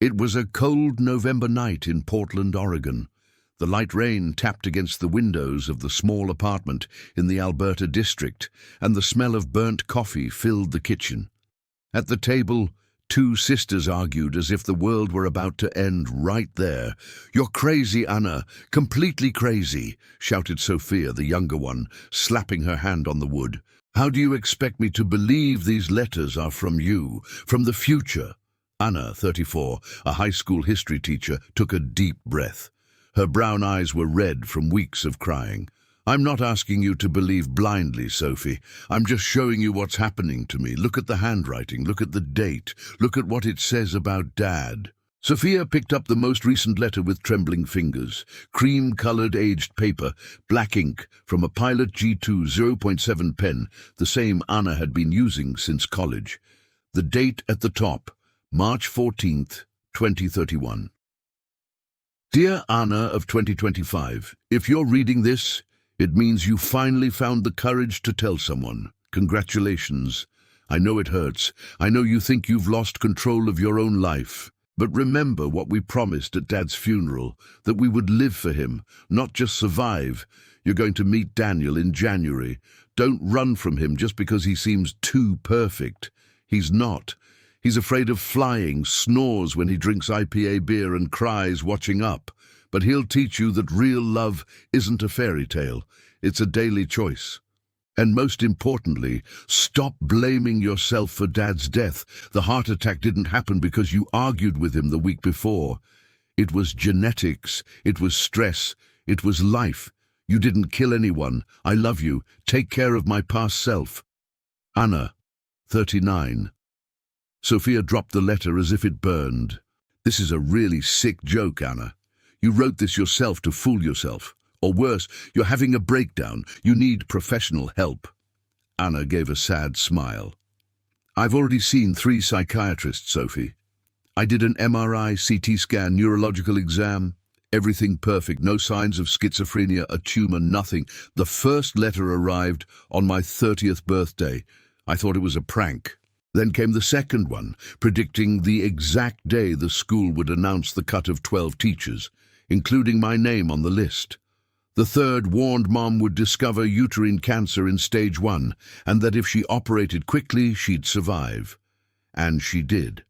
It was a cold November night in Portland, Oregon. The light rain tapped against the windows of the small apartment in the Alberta district, and the smell of burnt coffee filled the kitchen. At the table, two sisters argued as if the world were about to end right there. "You're crazy, Anna, completely crazy," shouted Sophia, the younger one, slapping her hand on the wood. "How do you expect me to believe these letters are from you, from the future?" Anna, 34, a high school history teacher, took a deep breath. Her brown eyes were red from weeks of crying. "I'm not asking you to believe blindly, Sophie. I'm just showing you what's happening to me. Look at the handwriting, look at the date, look at what it says about Dad." Sophia picked up the most recent letter with trembling fingers. Cream-colored aged paper, black ink, from a Pilot G2 0.7 pen, the same Anna had been using since college. The date at the top, March 14th, 2031. Dear Anna of 2025, if you're reading this, it means you finally found the courage to tell someone. Congratulations. I know it hurts. I know you think you've lost control of your own life. But remember what we promised at Dad's funeral, that we would live for him, not just survive. You're going to meet Daniel in January. Don't run from him just because he seems too perfect. He's not. He's afraid of flying, snores when he drinks IPA beer and cries watching up. But he'll teach you that real love isn't a fairy tale. It's a daily choice. And most importantly, stop blaming yourself for Dad's death. The heart attack didn't happen because you argued with him the week before. It was genetics. It was stress. It was life. You didn't kill anyone. I love you. Take care of my past self. Anna, 39. Sophia dropped the letter as if it burned. "This is a really sick joke, Anna. You wrote this yourself to fool yourself. Or worse, you're having a breakdown. You need professional help." Anna gave a sad smile. "I've already seen 3 psychiatrists, Sophie. I did an MRI, CT scan, neurological exam. Everything perfect, no signs of schizophrenia, a tumor, nothing. The first letter arrived on my 30th birthday. I thought it was a prank. Then came the second one, predicting the exact day the school would announce the cut of 12 teachers, including my name on the list. The third warned Mom would discover uterine cancer in stage 1, and that if she operated quickly, she'd survive. And she did."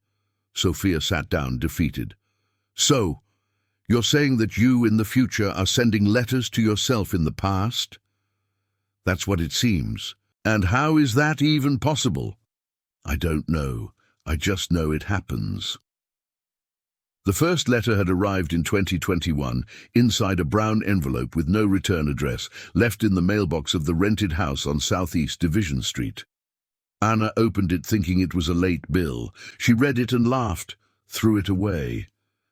Sophia sat down, defeated. "So, you're saying that you in the future are sending letters to yourself in the past?" "That's what it seems. And how is that even possible?" "I don't know. I just know it happens." The first letter had arrived in 2021, inside a brown envelope with no return address, left in the mailbox of the rented house on Southeast Division Street. Anna opened it thinking it was a late bill. She read it and laughed, threw it away.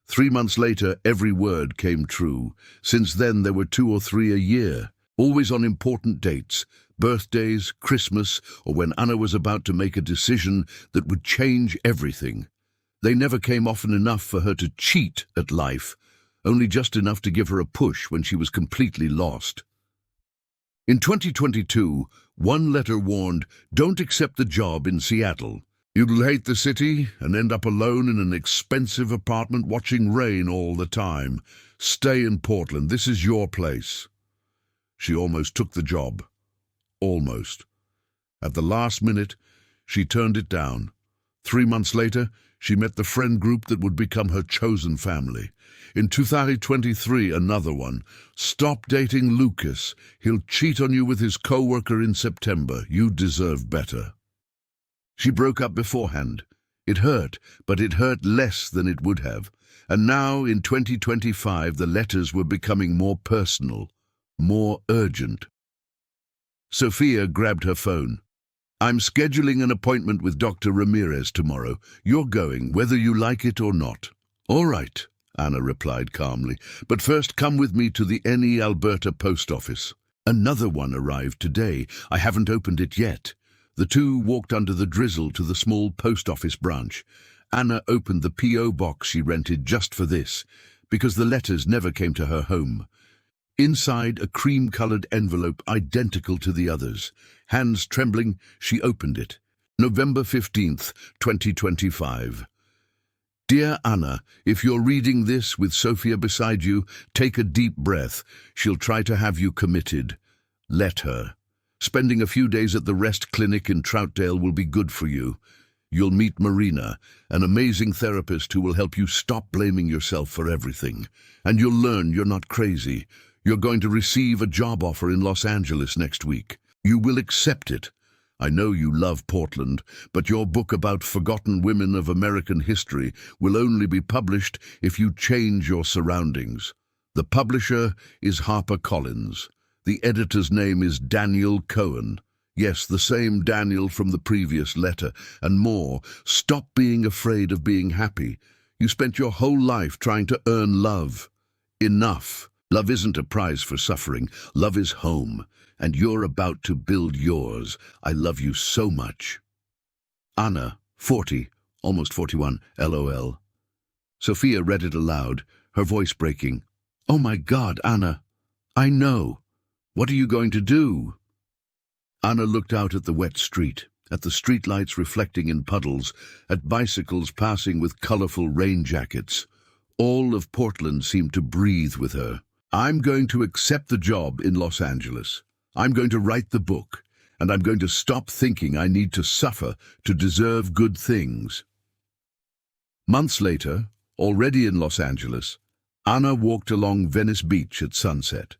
3 months later, every word came true. Since then, there were 2 or 3 a year, always on important dates. Birthdays, Christmas, or when Anna was about to make a decision that would change everything. They never came often enough for her to cheat at life, only just enough to give her a push when she was completely lost. In 2022, one letter warned, "Don't accept the job in Seattle. You'll hate the city and end up alone in an expensive apartment watching rain all the time. Stay in Portland. This is your place." She almost took the job. Almost. At the last minute, she turned it down. 3 months later, she met the friend group that would become her chosen family. In 2023, another one. "Stop dating Lucas. He'll cheat on you with his co-worker in September. You deserve better." She broke up beforehand. It hurt, but it hurt less than it would have. And now, in 2025, the letters were becoming more personal, more urgent. Sophia grabbed her phone. "I'm scheduling an appointment with Dr. Ramirez tomorrow. You're going, whether you like it or not." "All right," Anna replied calmly, "but first come with me to the NE Alberta post office." Another one arrived today. I haven't opened it yet. The two walked under the drizzle to the small post office branch. Anna opened the P.O. box she rented just for this, because the letters never came to her home. Inside, a cream-colored envelope identical to the others. Hands trembling, she opened it. November 15th, 2025. Dear Anna, if you're reading this with Sophia beside you, take a deep breath. She'll try to have you committed. Let her. Spending a few days at the Rest Clinic in Troutdale will be good for you. You'll meet Marina, an amazing therapist who will help you stop blaming yourself for everything. And you'll learn you're not crazy. You're going to receive a job offer in Los Angeles next week. You will accept it. I know you love Portland, but your book about forgotten women of American history will only be published if you change your surroundings. The publisher is HarperCollins. The editor's name is Daniel Cohen. Yes, the same Daniel from the previous letter, and more. Stop being afraid of being happy. You spent your whole life trying to earn love. Enough. Love isn't a prize for suffering. Love is home, and you're about to build yours. I love you so much. Anna, 40, almost 41, LOL. Sophia read it aloud, her voice breaking. Oh my God, Anna. I know. What are you going to do? Anna looked out at the wet street, at the streetlights reflecting in puddles, at bicycles passing with colorful rain jackets. All of Portland seemed to breathe with her. I'm going to accept the job in Los Angeles. I'm going to write the book, and I'm going to stop thinking I need to suffer to deserve good things. Months later, already in Los Angeles, Anna walked along Venice Beach at sunset.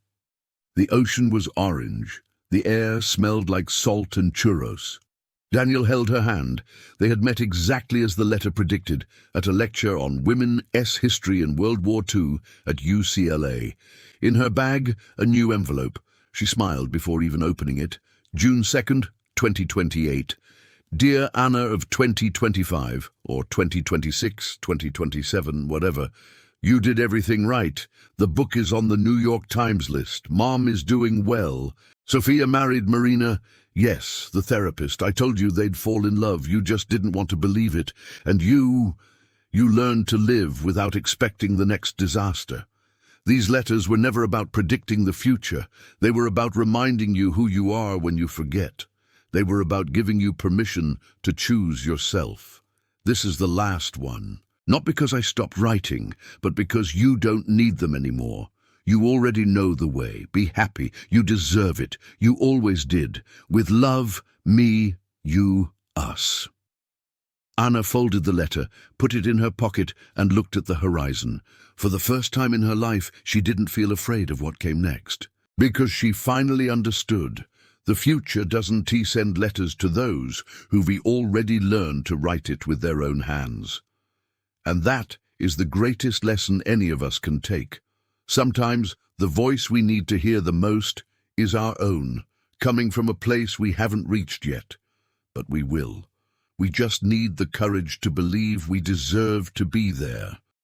The ocean was orange. The air smelled like salt and churros. Daniel held her hand. They had met exactly as the letter predicted, at a lecture on women's history in World War II at UCLA. In her bag, a new envelope. She smiled before even opening it. June 2nd, 2028. Dear Anna of 2025, or 2026, 2027, whatever. You did everything right. The book is on the New York Times list. Mom is doing well. Sophia married Marina. Yes, the therapist. I told you they'd fall in love. You just didn't want to believe it. And you learned to live without expecting the next disaster. These letters were never about predicting the future. They were about reminding you who you are when you forget. They were about giving you permission to choose yourself. This is the last one. Not because I stopped writing, but because you don't need them anymore. You already know the way. Be happy. You deserve it. You always did. With love, me, you, us. Anna folded the letter, put it in her pocket, and looked at the horizon. For the first time in her life, she didn't feel afraid of what came next. Because she finally understood. The future doesn't send letters to those who've already learned to write it with their own hands. And that is the greatest lesson any of us can take. Sometimes the voice we need to hear the most is our own, coming from a place we haven't reached yet. But we will. We just need the courage to believe we deserve to be there.